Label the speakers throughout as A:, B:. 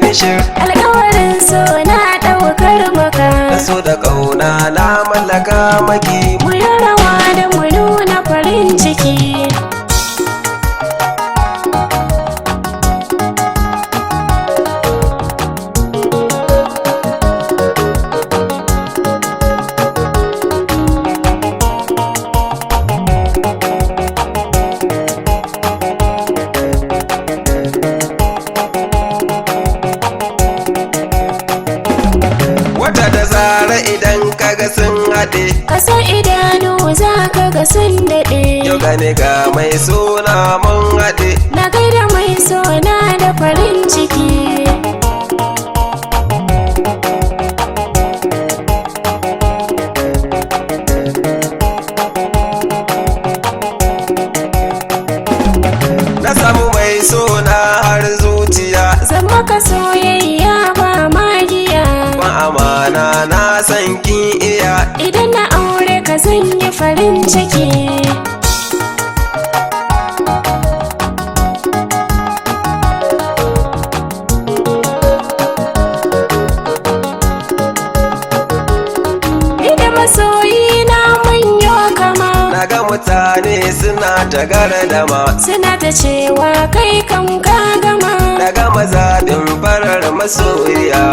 A: albishir.
B: Alƙawarin so na ɗaukar maka,
A: Da so da ƙauna na mallaka maki.
B: mu yi rawa da mu nuna farin ciki.
A: Wata da zara idan kaga sun haɗe,
B: Kasa idanu za ka ga sun daɗe.
A: yau gane ga mai suna mun haɗe.
B: Na gaida mai so na da farin ciki.
A: Na samu mai suna har zuciya,
B: Zan maka soyayya ba magiya.
A: ba amana na san kin iya.
B: Idan na aure ka zan yi farin ciki. Ni da masoyi na manyo kama,
A: Na ga mutane suna ta gardama,
B: suna ta cewa kai kam ka gama.
A: na ga mazaɓin farar masoyiya.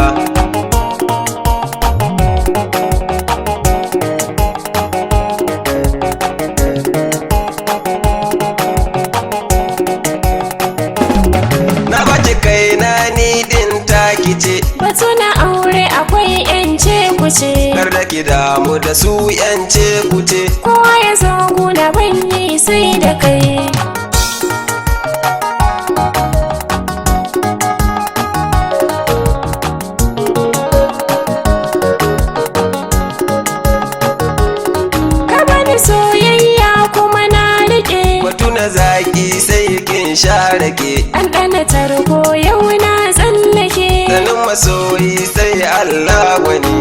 A: Na baki kaina ni din taki ce,
B: Batu na aure akwai yance kuce.
A: kar da ki damu da su yance kuce.
B: Kowa ya zo guna ban yi sai da kai. Ka bani soyayya kuma na riƙe.
A: Batu na zaki sai kin share ke,
B: An ɗana tarko yau na tsallake.
A: sanin masoyi sai Allah wani.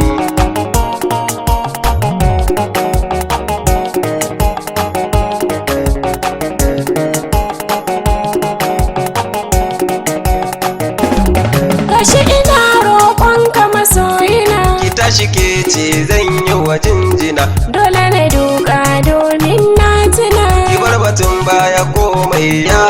B: Gashi ina roƙonka masoyina.
A: Ki tashi ke ce zan yi wa jinjina,
B: Dole na duka domin na tuna.
A: ki bar batun baya komai ya